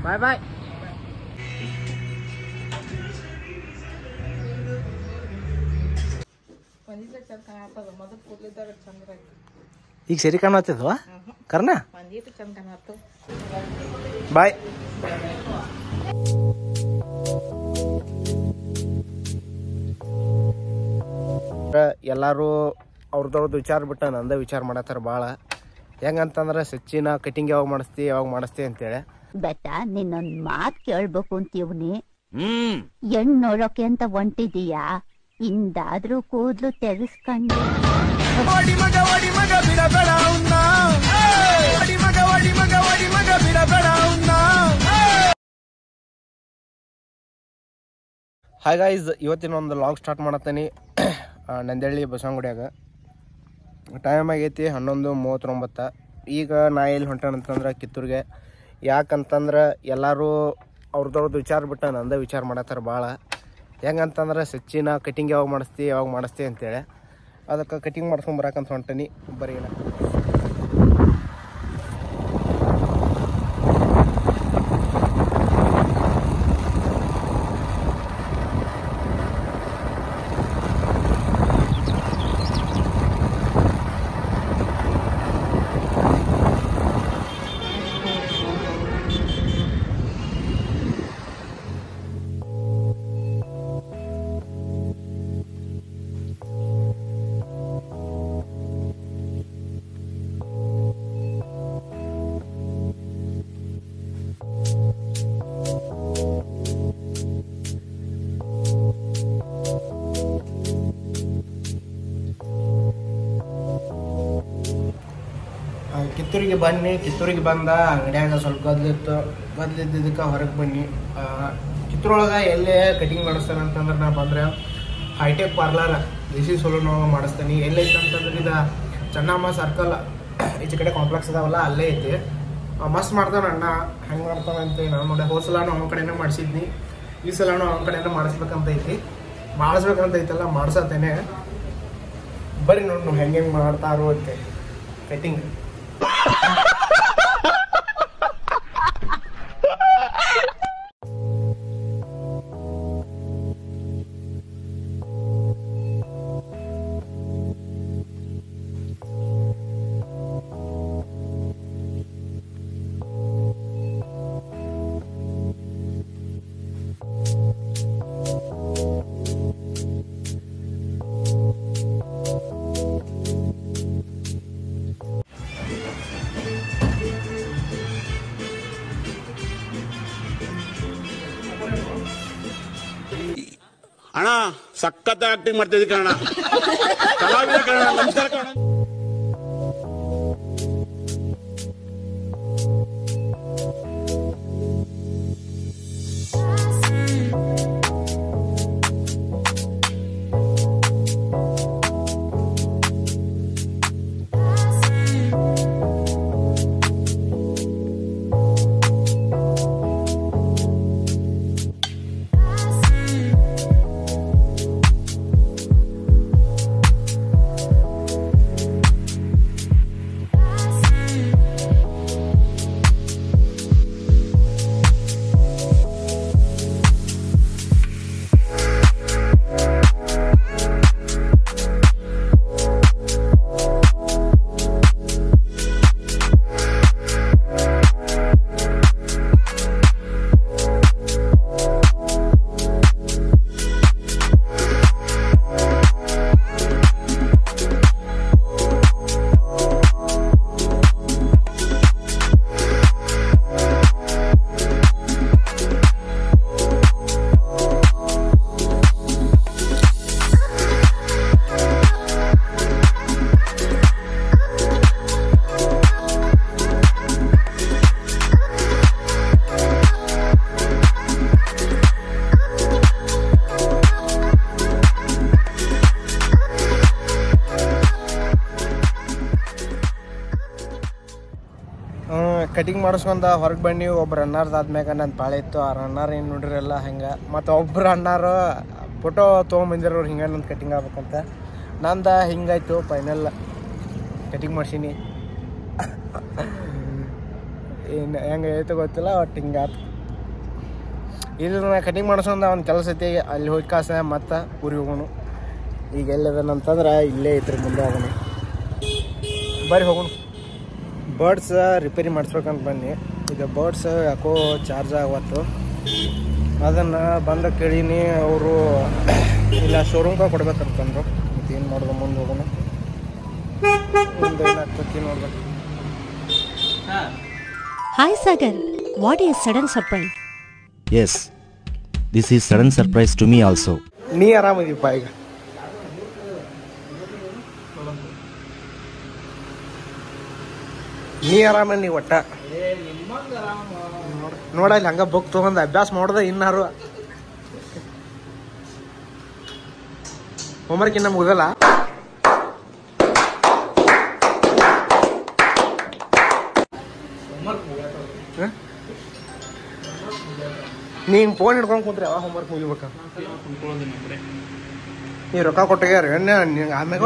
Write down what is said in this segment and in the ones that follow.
ಬಾಯ್ ಬಾಯ್. ಈಗ ಸರಿ ಕಾಣತ್ತಿದ್ವಾ ಕರ್ನ ಬಾಯ್. ಎಲ್ಲಾರು ಅವ್ರದವ್ರದ್ದು ವಿಚಾರ ಬಿಟ್ಟು ನಂದ ವಿಚಾರ ಮಾಡತ್ತಾರ ಭಾಳ. ಹೆಂಗಂತಂದ್ರೆ ಸಚ್ಚಿನ ಕಟಿಂಗ್ ಯಾವಾಗ ಮಾಡಿಸ್ತಿ ಅಂತೇಳಿ. ಬೆಟ್ಟ ನಿನ್ನೊಂದ್ ಮಾತ್ ಕೇಳ್ಬೇಕು ಅಂತೀವ್ನಿ. ಹೆಣ್ ನೋಡೋಕೆ ಅಂತ ಹೊಂಟಿದೀಯಾ? ಇಂದಾದ್ರೂ ಕೂದ್ಲು ತೆಗೆಸ್ಕೊಂಡು ಹಾಯ್ ಗೈಸ್, ಇವತ್ತಿನ ಒಂದು ಲಾಗ್ ಸ್ಟಾರ್ಟ್ ಮಾಡತ್ತೀನಿ ನಂದಳ್ಳಿ ಬಸವನಗುಡಿಯಾಗ. ಟೈಮ್ ಆಗೈತಿ 11:39. ಈಗ ನಾ ಎಲ್ಲಿ ಹೊಂಟೇನಂತಂದ್ರೆ ಕಿತ್ತೂರಿಗೆ. ಯಾಕಂತಂದ್ರೆ ಎಲ್ಲರೂ ಅವ್ರದವ್ರದ್ದು ವಿಚಾರ ಬಿಟ್ಟು ನಂದ ವಿಚಾರ ಮಾಡತ್ತಾರ ಭಾಳ. ಹೆಂಗಂತಂದ್ರೆ ಸಚ್ಚಿನ ಕಟಿಂಗ್ ಯಾವಾಗ ಮಾಡಿಸ್ತಿ ಅಂತೇಳಿ. ಅದಕ್ಕೆ ಕಟಿಂಗ್ ಮಾಡ್ಸ್ಕೊಂಬರಕಂತ ಹೊಂಟೀನಿ ಬರೀ. ಕಿತ್ತೂರಿಗೆ ಬಂದ ಅಂಗಡಿಯಾಗ ಸ್ವಲ್ಪ ಗದ್ಲಿದ್ದಕ್ಕೆ ಹೊರಗೆ ಬನ್ನಿ. ಕಿತ್ತೂರೊಳಗೆ ಎಲ್ಲೇ ಕಟಿಂಗ್ ಮಾಡಿಸ್ತಾನೆ ಅಂತಂದ್ರೆ ನಾ ಬಂದ್ರೆ ಹೈಟೆಕ್ ಪಾರ್ಲರ್ ದೇಸಿ ಸಲೂನ್ ಮಾಡಿಸ್ತೀನಿ. ಎಲ್ಲೈತೆ ಅಂತಂದ್ರೆ ಇದು ಚೆನ್ನಮ್ಮ ಸರ್ಕಲ್ ಈಚೆ ಕಡೆ ಕಾಂಪ್ಲೆಕ್ಸ್ ಅದಾವಲ್ಲ ಅಲ್ಲೇ ಐತಿ. ಮಸ್ತ್ ಮಾಡ್ತಾನೆ ಅಣ್ಣ. ಹೆಂಗೆ ಮಾಡ್ತಾನೆ ಅಂತ ನಾನು ನೋಡಿ ಹೋದ ಸಲಾನು ಅವನ ಕಡೆನೇ ಮಾಡಿಸಿದ್ನಿ. ಈ ಸಲಾನು ಅವನ ಕಡೆನೇ ಮಾಡಿಸ್ಬೇಕಂತ ಐತಲ್ಲ ಮಾಡ್ಸತ್ತೇನೆ. ಬರೀ ನೋಡಿ ಹೆಂಗೆ ಮಾಡ್ತಾರೋ ಅಂತೆ ಕಟಿಂಗ್. ಅಣ್ಣ ಸಖತ್ ಆಕ್ಟಿಂಗ್ ಮಾಡ್ತಿದ್ದೆ ಕಣ, ಕಲಾವಿದ ಕಣ. ನಮಸ್ಕಾರ ಕಣ. ಕಟಿಂಗ್ ಮಾಡಿಸ್ಕೊಂಡ ಹೊರಗೆ ಬನ್ನಿ. ಒಬ್ಬ ರನ್ನರ್ದಾದ್ಮ್ಯಾಗ ನನ್ನ ಪಾಳೆ ಇತ್ತು. ಆ ರನ್ನರ್ ಏನು ನೋಡ್ರಿಲ್ಲ ಹಂಗೆ. ಮತ್ತು ಒಬ್ಬರು ಅಣ್ಣಾರು ಫೋಟೋ ತೊಗೊಂಬಂದಿರೋರು ಹಿಂಗೆ ನಂದು ಕಟಿಂಗ್ ಆಗ್ಬೇಕಂತ. ನಂದು ಹಿಂಗಾಯ್ತು. Final cutting ಮಾಡ್ಸೀನಿ. ಏನು ಹೆಂಗೆ ಐತೆ ಗೊತ್ತಿಲ್ಲ, ಒಟ್ಟು ಹಿಂಗಾಯ್ತು. ಇದನ್ನ ಕಟಿಂಗ್ ಮಾಡಿಸೋಂದ ಒಂದು ಕೆಲಸ ಐತಿ, ಅಲ್ಲಿ ಹೋಗಿ ಕಾಸ ಮತ್ತು ಊರಿಗೆ ಹೋಗೋಣ. ಈಗ ಎಲ್ಲಿದನಂತಂದ್ರೆ ಇಲ್ಲೇ ಐತ್ರಿ, ಮುಂದೆ ಹೋಗೋಣ. ಬರ್ರಿ ಹೋಗೋಣ. ಬರ್ಡ್ಸ್ ರಿಪೇರಿ ಮಾಡಿಸ್ಬೇಕಂತ ಬನ್ನಿ. ಈಗ ಬರ್ಡ್ಸ್ ಯಾಕೋ ಚಾರ್ಜ್ ಆಗತ್ತು, ಅದನ್ನು ಬಂದ ಕೇಳೀನಿ. ಅವರು ಇಲ್ಲ ಶೋರೂಮ್ಗೆ ಕೊಡ್ಬೇಕಂತಂದ್ರು. ಮತ್ತು ಏನು ಮಾಡೋದು, ಮುಂದೆ ಹೋಗೋಣ. ಮುಂದೆ ಏನಾಗ್ತತಿ ನೋಡ್ಬೇಕು. Hi Sagar, what is sudden surprise? Yes, this is sudden surprise to me also. ನೀ ಆರಾಮದೀಪ ಈಗ? ನೀ ಆರಾಮ? ನೀ ಒಟ್ಟ ನೋಡ ಇಲ್ಲಿ ಹಂಗ ಬುಕ್ ತಗೊಂಡ್ ಅಭ್ಯಾಸ ಮಾಡೋದ. ಇನ್ನಾರು ಹೋಮ್ವರ್ಕ್ ಇನ್ನ ಮುಗದಲ್ಲ. ನೀ ಹಿಂಗೆ ಫೋನ್ ಹಿಡ್ಕೊಂಡು ಕುಂತ್ರಿ ಯಾವ ಹೋಮ್ವರ್ಕ್ ಮುಗಿಬೇಕ? ನೀ ರೊಕ್ಕ ಕೊಟ್ಟಿಗ್ಯಾರ ಆಮ್ಯಾಗ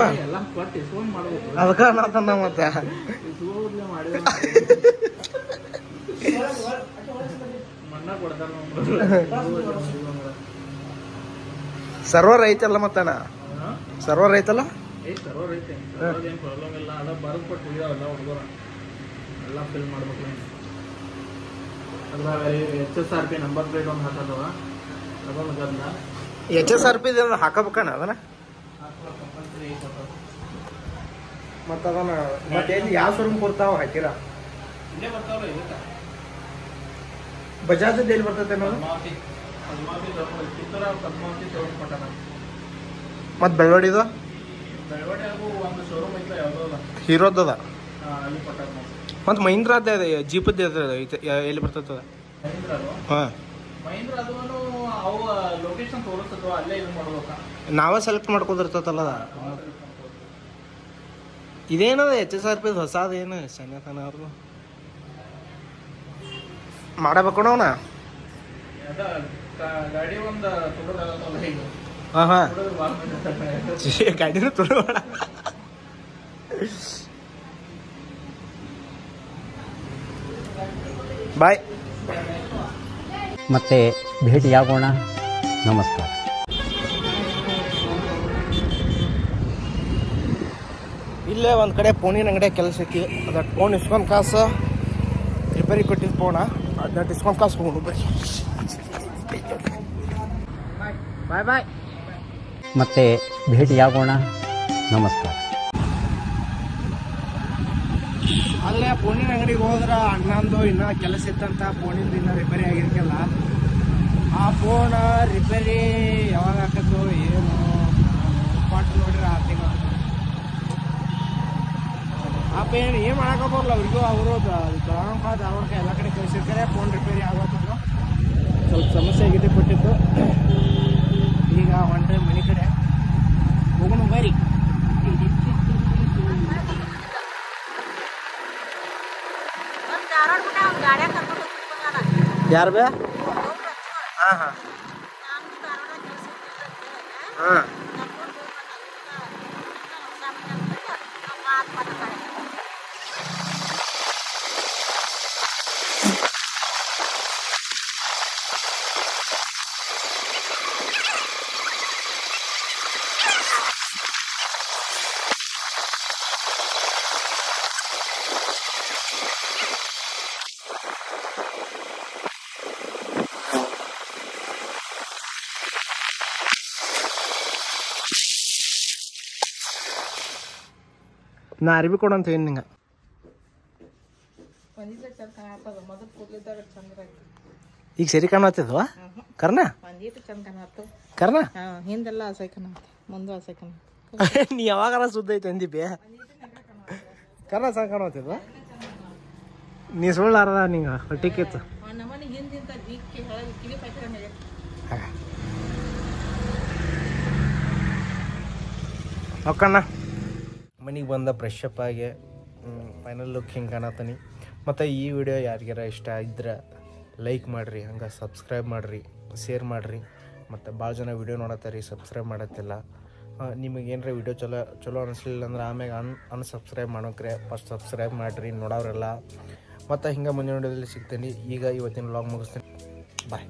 ಅದಕ್ಕೆ ನಾತನ್ನ ಮತ್ತೆ ಸರ್ವರ್ ಐತಲ್ಲ ಮತ್ತನ? ಸರ್ವರ್ ಐತಲ್ಲ? HSRP ಹಾಕಬೇಕಣ್ಣ ಅದನ್ನ? ಮತ್ತ ಅದನ್ನ ಮತ್ತೆ ಎಲ್ಲಿ ಯಾವ ಶೋರೂಮ್ ಕೊಡ್ತಾವ ಹಾಕಿರ? ಬಜಾಜ್ ಎಲ್ಲಿ ಬರ್ತೈತೆ ನಾವು? ಮತ್ ಬೆಳವಡಿದು ಹೀರೋದದ ಮತ್ ಮಹೀಂದ್ರ ಜೀಪದ್ ಎಲ್ಲಿ ಬರ್ತದ? ನಾವ ಸೆಲೆಕ್ಟ್ ಮಾಡ್ಕೊಂಡಿರ್ತಲ್ಲ. ಇದೇನದ HSRP ಹೊಸಾದ ಏನು ಸನ್ಯಾತನ ಅವ್ರದ್ದು ಮಾಡಬೇಕು ಅವನ? ಗಾಡಿನ ತುಡುಬೇಡ. ಬಾಯ್, ಮತ್ತೆ ಭೇಟಿಯಾಗೋಣ. ನಮಸ್ಕಾರ. ಇಲ್ಲೇ ಒಂದು ಕಡೆ ಫೋನಿನ ಅಂಗಡಿ ಕೆಲಸ ಐತಿ. ಅದ ಫೋನ್ ಇಸ್ಕೊಂಡ್ ಕಾಸು ರಿಪೇರಿ ಕೊಟ್ಟಿದ್ದು ಫೋನ, ಅದನ್ನ ಇಸ್ಕೊಂಡ್ ಕಾಸು ಹೋಗೋಣ. ಬರ್ರಿ. ಬಾಯ್ ಬಾಯ್. ಮತ್ತೆ ಭೇಟಿಯಾಗೋಣ. ನಮಸ್ಕಾರ. ಅಲ್ಲೇ ಫೋನಿನ ಅಂಗಡಿಗೆ ಹೋದ್ರೆ ಅಣ್ಣಂದು ಇನ್ನೂ ಕೆಲಸ ಇತ್ತಂತ, ಫೋನಿಂದ ಇನ್ನೂ ರಿಪೇರಿ ಆಗಿರ್ಕಲ್ಲ. ಆ ಫೋನ್ ರಿಪೇರಿ ಯಾವಾಗ ಹಾಕತ್ತು ಏನು ಪಾಟ್ ನೋಡ್ರಿ. ಆ ತಿಂಗಳು ಆ ಪೇನ್ ಏನು ಮಾಡಾಕಬರಲ್ಲ ಅವ್ರಿಗೂ. ಅವರು ಅವ್ರ ಎಲ್ಲ ಕಡೆ ಕಳಿಸಿರ್ತಾರೆ. ಫೋನ್ ರಿಪೇರಿ ಆಗೋದು ಸ್ವಲ್ಪ ಸಮಸ್ಯೆ ಆಗಿದೆ ಕೊಟ್ಟಿದ್ದು. ಈಗ ಹೊಂಟ್ರೆ ಮನೆ ಕಡೆ ಹೋಗೋಣ. ಬರ್ರಿ. ಯಾರು ಬೇ? ಹಾಂ ಹಾಂ ಹಾಂ. ನಾ ಅರಿವಿ ಕೊಡಂತ ಏನು ನಿಂಗೆ? ಈಗ ಸರಿ ಕಾಣತ್ತಿದ್ವ? ಕರ್ನ ಕರ್ನ ಹಿಂದೆಲ್ಲ ಮುಂದೆ ನೀ ಯಾವಾಗಾರ ಸುದ್ದ ಐತೆ ಅಂದಿಪ್ಪೆ. ಕರ್ನ ಸಾಂಗ್ ಕಾಣತ್ತಿದ್ವ? ನೀ ಸುಳ್ಳಾರದ ನಿಂಗೆ ಹೊಟ್ಟಿಕ್ಕಿತ್ತು. ಹೊಕ್ಕಣ್ಣ ಮನೆಗೆ ಬಂದ ಫ್ರೆಶ್ ಅಪ್ ಆಗಿ ಫೈನಲ್ ಲುಕ್ ಹಿಂಗೆ ಕಾಣತ್ತೀನಿ. ಮತ್ತು ಈ ವಿಡಿಯೋ ಯಾರಿಗಾರ ಇಷ್ಟ ಇದ್ರೆ ಲೈಕ್ ಮಾಡಿರಿ, ಹಂಗೆ ಸಬ್ಸ್ಕ್ರೈಬ್ ಮಾಡಿರಿ, ಶೇರ್ ಮಾಡಿರಿ. ಮತ್ತು ಭಾಳ ಜನ ವಿಡಿಯೋ ನೋಡತ್ತಾರೆ, ಸಬ್ಸ್ಕ್ರೈಬ್ ಮಾಡತ್ತಿಲ್ಲ. ನಿಮಗೆ ಏನರ ವಿಡಿಯೋ ಚಲೋ ಅನಿಸ್ಲಿಲ್ಲ ಅಂದ್ರೆ ಆಮ್ಯಾಗ ಅನ್ಸಬ್ಸ್ಕ್ರೈಬ್ ಮಾಡೋಕ್ರೆ ಫಸ್ಟ್ ಸಬ್ಸ್ಕ್ರೈಬ್ ಮಾಡಿರಿ ನೋಡೋರೆಲ್ಲ. ಮತ್ತು ಹಿಂಗೆ ಮುಂದಿನ ವಿಡಿಯೋದಲ್ಲಿ ಸಿಗ್ತೀನಿ. ಈಗ ಇವತ್ತಿನ ವ್ಲಾಗ್ ಮುಗಿಸ್ತೀನಿ. ಬಾಯ್.